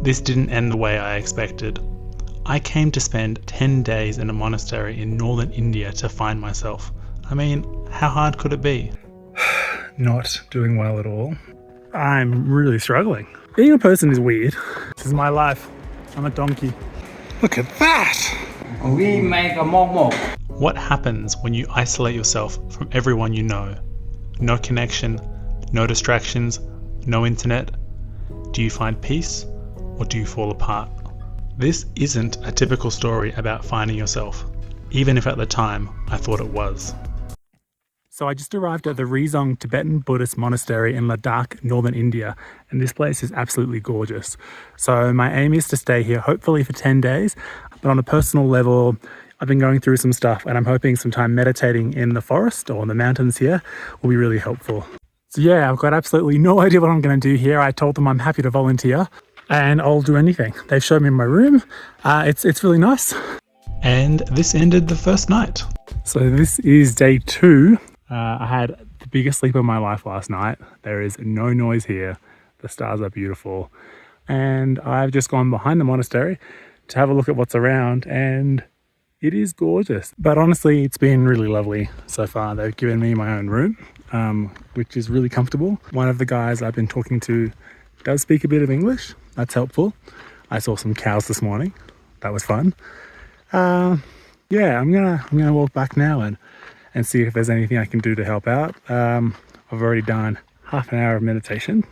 This didn't end the way I expected. I came to spend 10 days in a monastery in northern India to find myself. I mean, how hard could it be? Not doing well at all. I'm really struggling. Being a person is weird. This is my life. I'm a donkey. Look at that! We make a momo. What happens when you isolate yourself from everyone you know? No connection, no distractions, no internet. Do you find peace or do you fall apart? This isn't a typical story about finding yourself, even if at the time I thought it was. So I just arrived at the Rizong Tibetan Buddhist Monastery in Ladakh, northern India, and this place is absolutely gorgeous. So my aim is to stay here hopefully for 10 days, but on a personal level, I've been going through some stuff and I'm hoping some time meditating in the forest or in the mountains here will be really helpful. So yeah, I've got absolutely no idea what I'm going to do here. I told them I'm happy to volunteer and I'll do anything. They've showed me my room. It's really nice. And this ended the first night. So this is day 2. I had the biggest sleep of my life last night. There is no noise here. The stars are beautiful. And I've just gone behind the monastery to have a look at what's around, and it is gorgeous. But honestly, it's been really lovely so far. They've given me my own room, which is really comfortable. One of the guys I've been talking to does speak a bit of English. That's helpful. I saw some cows this morning. That was fun. Yeah, I'm gonna walk back now and see if there's anything I can do to help out. I've already done half an hour of meditation.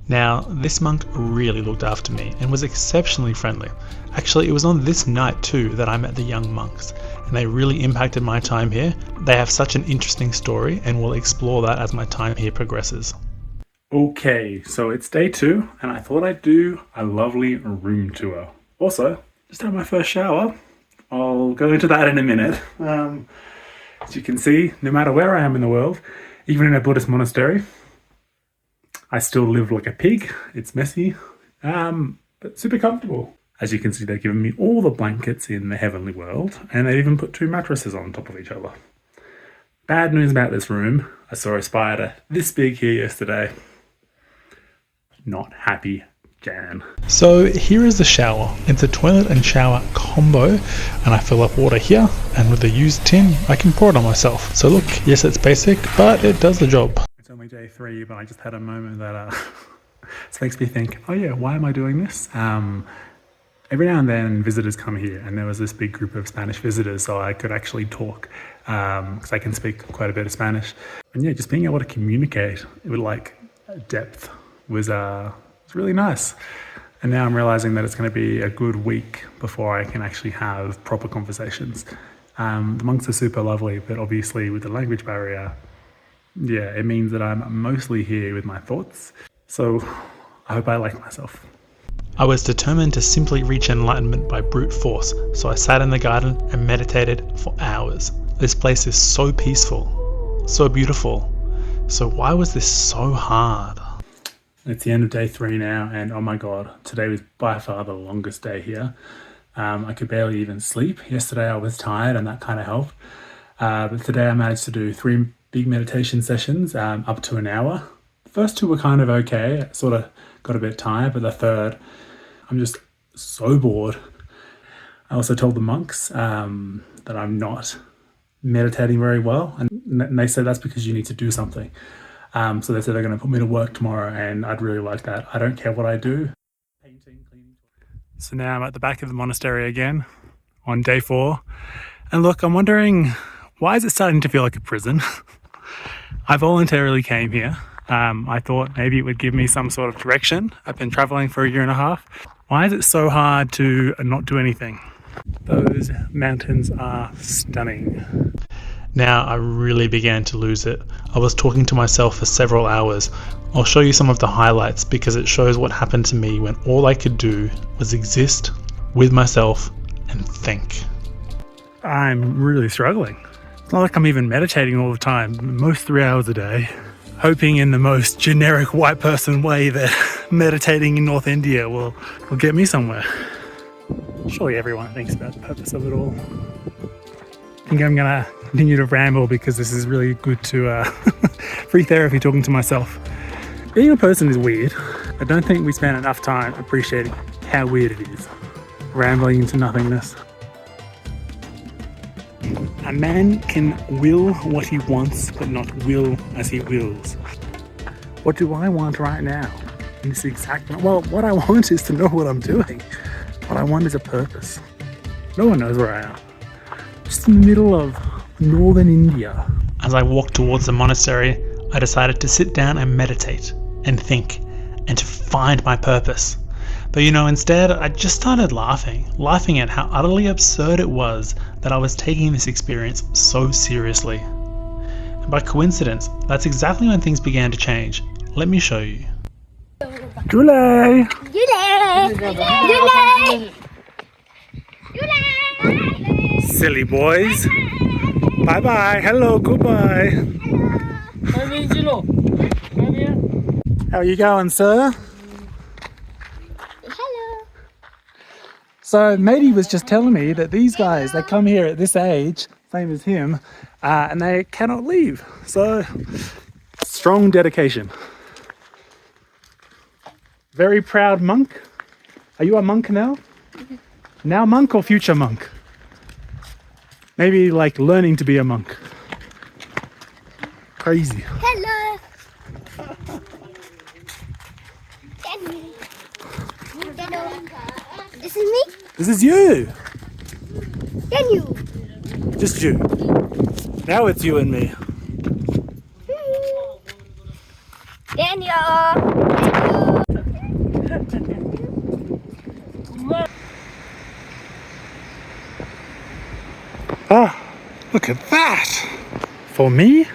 Now, this monk really looked after me and was exceptionally friendly. Actually, it was on this night too that I met the young monks, and they really impacted my time here. They have such an interesting story, and we'll explore that as my time here progresses. Okay, so it's day 2, and I thought I'd do a lovely room tour. Also, just had my first shower. I'll go into that in a minute. As you can see, no matter where I am in the world, even in a Buddhist monastery, I still live like a pig. It's messy, but super comfortable. As you can see, they've given me all the blankets in the heavenly world, and they've even put 2 mattresses on top of each other. Bad news about this room. I saw a spider this big here yesterday. Not happy, Jan. So here is the shower. It's a toilet and shower combo, and I fill up water here, and with a used tin, I can pour it on myself. So look, yes, it's basic, but it does the job. It's only day 3, but I just had a moment that this makes me think, oh yeah, why am I doing this? Every now and then visitors come here, and there was this big group of Spanish visitors, so I could actually talk because I can speak quite a bit of Spanish. And yeah, just being able to communicate with like depth was really nice. And now I'm realizing that it's going to be a good week before I can actually have proper conversations. The monks are super lovely, but obviously with the language barrier, yeah, it means that I'm mostly here with my thoughts. So I hope I like myself. I was determined to simply reach enlightenment by brute force, so I sat in the garden and meditated for hours. This place is so peaceful, so beautiful. So why was this so hard? It's the end of day 3 now, and oh my god, today was by far the longest day here. I could barely even sleep. Yesterday I was tired, and that kind of helped. But today I managed to do 3 big meditation sessions, up to an hour. The first 2 were kind of okay. I sort of got a bit tired, but the third, I'm just so bored. I also told the monks that I'm not meditating very well, and they said that's because you need to do something. So they said they're going to put me to work tomorrow, and I'd really like that. I don't care what I do. Painting, cleaning. So now I'm at the back of the monastery again on day 4. And look, I'm wondering, why is it starting to feel like a prison? I voluntarily came here. I thought maybe it would give me some sort of direction. I've been traveling for 1.5 years. Why is it so hard to not do anything? Those mountains are stunning. Now I really began to lose it. I was talking to myself for several hours. I'll show you some of the highlights because it shows what happened to me when all I could do was exist with myself and think. I'm really struggling. It's not like I'm even meditating all the time, most 3 hours a day. Hoping in the most generic white person way that meditating in North India will get me somewhere. Surely everyone thinks about the purpose of it all. I think I'm gonna continue to ramble because this is really good to free therapy talking to myself. Being a person is weird. I don't think we spend enough time appreciating how weird it is. Rambling into nothingness. A man can will what he wants, but not will as he wills. What do I want right now? In this exact moment? Well, what I want is to know what I'm doing. What I want is a purpose. No one knows where I am. Just in the middle of northern India. As I walked towards the monastery, I decided to sit down and meditate and think and to find my purpose. But instead I just started laughing at how utterly absurd it was that I was taking this experience so seriously. And by coincidence, that's exactly when things began to change. Let me show you. Julie! Silly boys. Bye bye. Hello, goodbye. How are you going, sir? Hello. So matey was just telling me that these guys, they come here at this age, same as him, and they cannot leave. So strong dedication. Very proud monk. Are you a monk now? Now monk or future monk? Maybe like learning to be a monk. Crazy. Hello. This is me? This is you. Then you. Just you. Now it's you and me. Daniel. Ah, look at that. For me,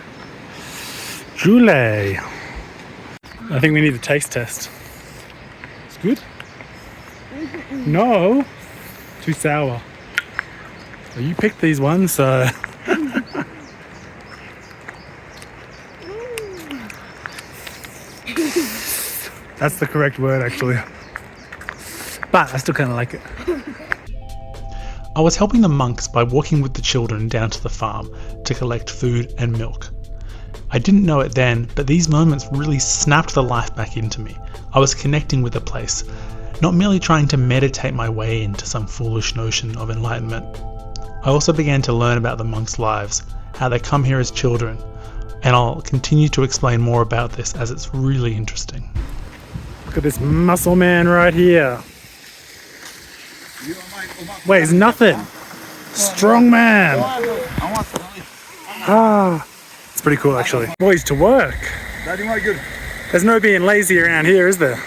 Julie. I think we need a taste test. It's good? No, too sour. Well, you picked these ones, so. That's the correct word, actually. But I still kind of like it. I was helping the monks by walking with the children down to the farm to collect food and milk. I didn't know it then, but these moments really snapped the life back into me. I was connecting with the place, not merely trying to meditate my way into some foolish notion of enlightenment. I also began to learn about the monks' lives, how they come here as children, and I'll continue to explain more about this as it's really interesting. Look at this muscle man right here. Weighs nothing. Strong man. Ah, it's pretty cool actually. Boys to work. There's no being lazy around here, is there?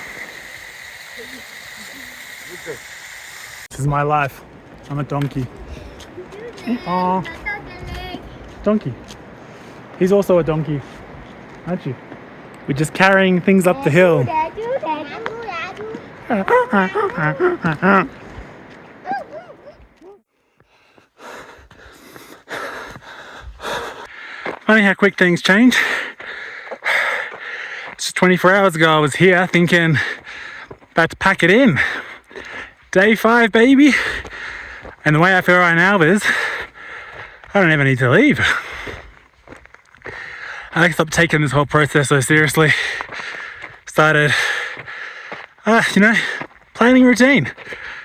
This is my life. I'm a donkey. Aw. Donkey. He's also a donkey, aren't you? We're just carrying things up the hill. Funny how quick things change. Just 24 hours ago I was here thinking about to pack it in. Day 5, baby. And the way I feel right now is I don't ever need to leave. I stopped taking this whole process so seriously. Started, planning routine.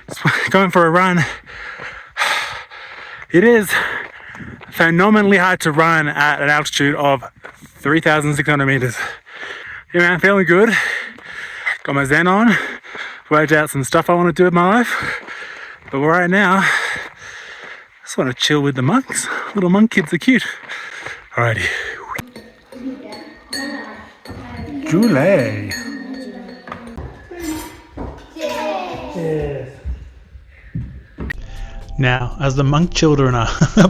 Just going for a run. It is phenomenally hard to run at an altitude of 3,600 meters. Yeah, man, feeling good. Got my Zen on. Worked out some stuff I want to do with my life. But right now, I just want to chill with the monks. Little monk kids are cute. Alrighty. Julie. Yes. Now, as the monk children are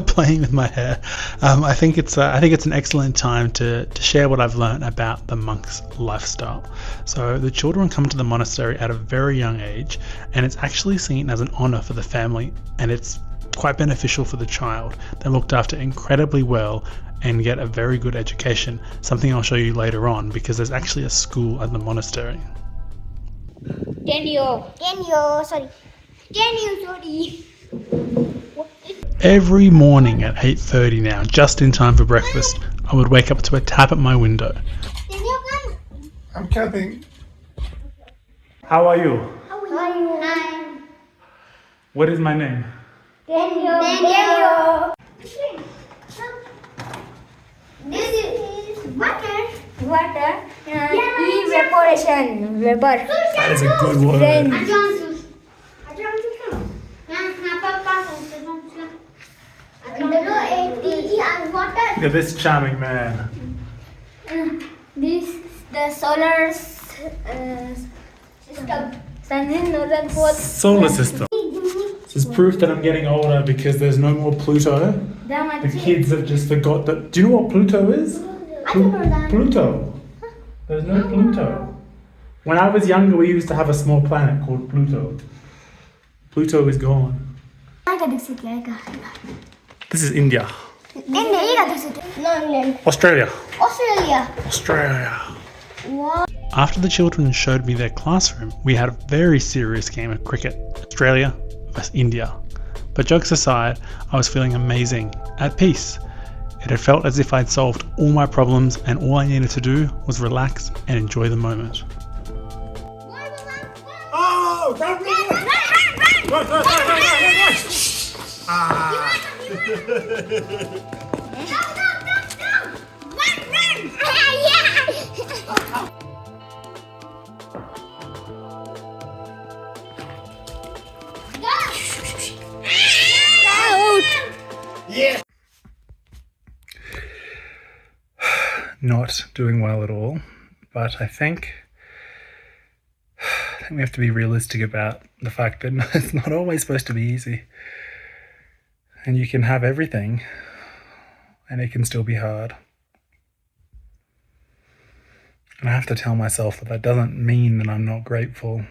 playing with my hair, I think it's an excellent time to share what I've learned about the monk's lifestyle. So the children come to the monastery at a very young age, and it's actually seen as an honor for the family, and it's quite beneficial for the child. They're looked after incredibly well and get a very good education, something I'll show you later on because there's actually a school at the monastery. Daniel, sorry. Every morning at 8:30 now, just in time for breakfast, I would wake up to a tap at my window. Daniel, come. I'm camping. How are you? How are you? Hi. What is my name? Daniel. This is water. Evaporation. Vapor. That is a good word. Look at this charming man. This is the solar system. Solar system. This is proof that I'm getting older because there's no more Pluto. The kids have just forgot that. Do you know what Pluto is? Pluto. There's no Pluto. When I was younger, we used to have a small planet called Pluto. Pluto is gone. This is India. Australia. Australia. After the children showed me their classroom, we had a very serious game of cricket. Australia versus India. But jokes aside, I was feeling amazing, at peace. It had felt as if I'd solved all my problems and all I needed to do was relax and enjoy the moment. Oh! Run! Ah! Yeah. Not doing well at all, but I think we have to be realistic about the fact that it's not always supposed to be easy. And you can have everything, and it can still be hard. And I have to tell myself that doesn't mean that I'm not grateful.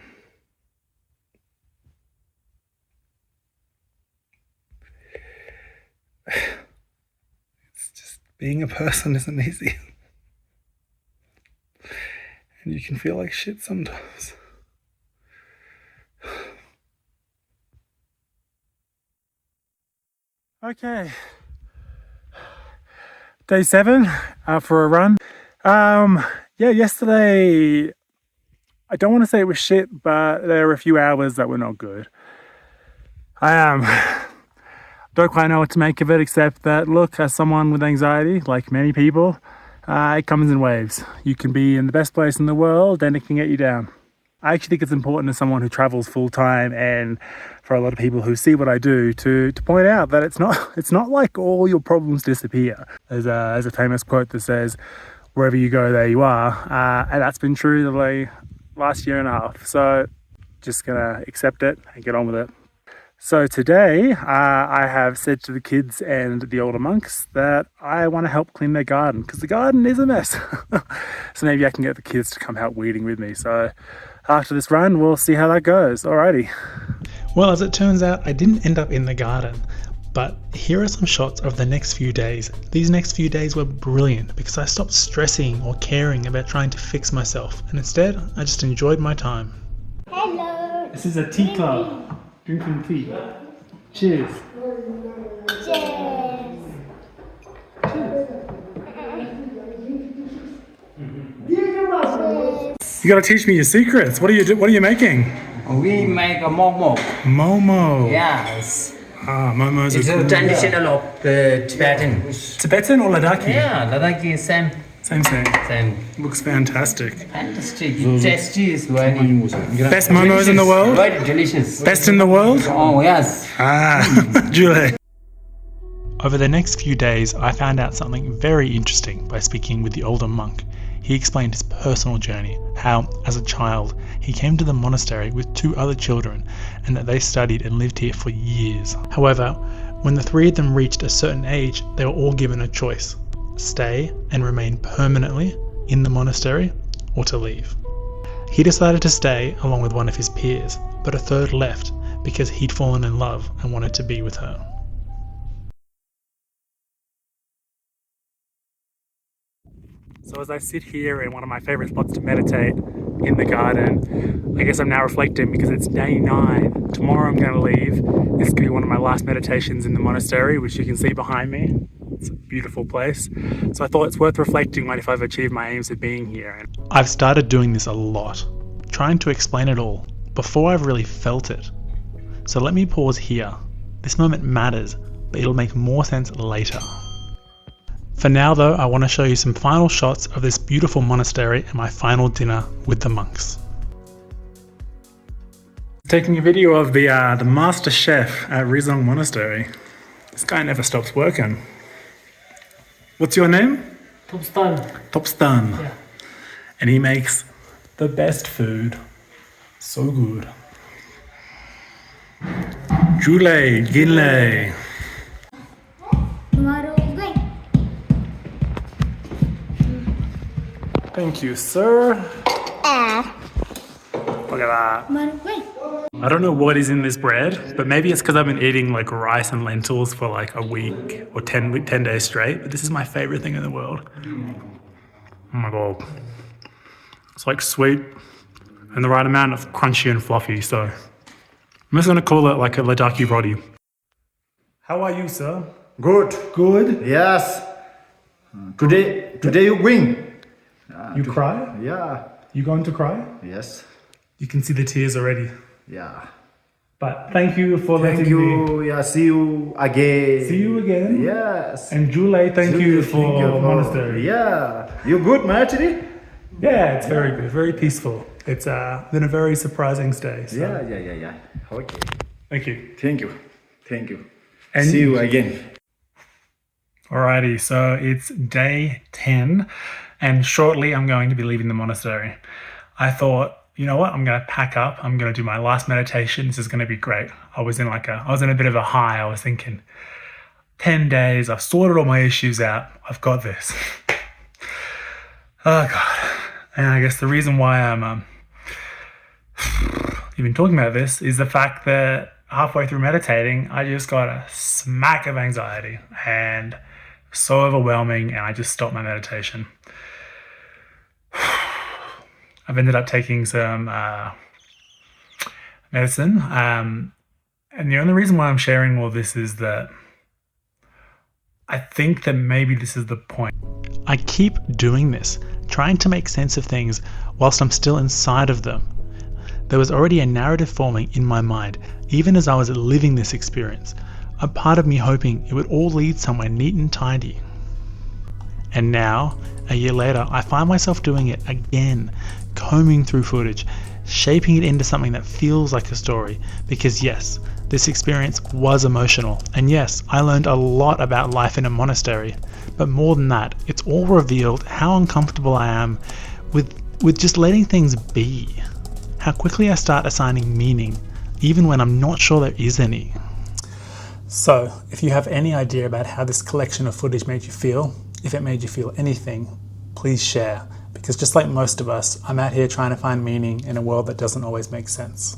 It's just being a person isn't easy. And you can feel like shit sometimes. Okay. Day 7 for a run. Yesterday, I don't want to say it was shit, but there were a few hours that were not good. I don't quite know what to make of it, except that, look, as someone with anxiety, like many people, it comes in waves. You can be in the best place in the world and it can get you down. I actually think it's important as someone who travels full time and for a lot of people who see what I do to point out that it's not like all your problems disappear. There's a famous quote that says, wherever you go, there you are. And that's been true the last year and a half. So just gonna accept it and get on with it. So today I have said to the kids and the older monks that I want to help clean their garden because the garden is a mess. So maybe I can get the kids to come help weeding with me. So after this run, we'll see how that goes. Alrighty. Well, as it turns out, I didn't end up in the garden. But here are some shots of the next few days. These next few days were brilliant because I stopped stressing or caring about trying to fix myself. And instead, I just enjoyed my time. Hello. This is a tea club. Drinking tea. Cheers. Cheers. You gotta teach me your secrets. What are you making? We make a momo. Momo. Yes. Ah, momos It's are a cool. traditional of the Tibetan. Tibetan or Ladakhi? Yeah, Ladakh is same. Same. Looks fantastic. Fantastic. Tasty is very Best momos in the world? very delicious. Best in the world? Oh yes. Ah, Julie. Over the next few days, I found out something very interesting by speaking with the older monk. He explained his personal journey, how, as a child, he came to the monastery with 2 other children, and that they studied and lived here for years. However, when the 3 of them reached a certain age, they were all given a choice: stay and remain permanently in the monastery, or to leave. He decided to stay along with one of his peers, but a third left because he'd fallen in love and wanted to be with her. So as I sit here in one of my favourite spots to meditate in the garden, I guess I'm now reflecting because it's day 9. Tomorrow I'm going to leave. This could be one of my last meditations in the monastery, which you can see behind me. It's a beautiful place. So I thought it's worth reflecting on if I've achieved my aims of being here. I've started doing this a lot, trying to explain it all, before I've really felt it. So let me pause here. This moment matters, but it'll make more sense later. For now though, I want to show you some final shots of this beautiful monastery and my final dinner with the monks. Taking a video of the master chef at Rizong Monastery. This guy never stops working. What's your name? Topstan. Yeah. And he makes the best food. So good. Jule, Ginle. Tomorrow going. Thank you, sir. Look at that. Tomorrow going. I don't know what is in this bread, but maybe it's because I've been eating like rice and lentils for like a week or 10 days straight. But this is my favorite thing in the world. Oh my god. It's like sweet and the right amount of crunchy and fluffy. So I'm just going to call it like a Ladakhi roti. How are you, sir? Good. Good. Yes. Today you win. You cry? Yeah. You going to cry? Yes. You can see the tears already. Yeah. But thank you for Thank letting me. you. Yeah. See you again. See you again. Yes. And Jule, thank you for monastery. Yeah. You good, Marty? Yeah, it's very good, very peaceful. It's been a very surprising stay. So. Yeah. Okay. Thank you. Thank you. And see you again. Alrighty, so it's day 10, and shortly I'm going to be leaving the monastery. I thought, you know what, I'm going to pack up, I'm going to do my last meditation, this is going to be great. I was in a bit of a high, I was thinking, 10 days, I've sorted all my issues out, I've got this. Oh God. And I guess the reason why I'm even talking about this is the fact that halfway through meditating, I just got a smack of anxiety and so overwhelming, and I just stopped my meditation. I've ended up taking some medicine, and the only reason why I'm sharing all this is that I think that maybe this is the point. I keep doing this, trying to make sense of things whilst I'm still inside of them. There was already a narrative forming in my mind, even as I was living this experience, a part of me hoping it would all lead somewhere neat and tidy. And now, a year later, I find myself doing it again, combing through footage, shaping it into something that feels like a story, because yes, this experience was emotional, and yes, I learned a lot about life in a monastery, but more than that, it's all revealed how uncomfortable I am with just letting things be, how quickly I start assigning meaning, even when I'm not sure there is any. So, if you have any idea about how this collection of footage made you feel, if it made you feel anything, please share, because just like most of us, I'm out here trying to find meaning in a world that doesn't always make sense.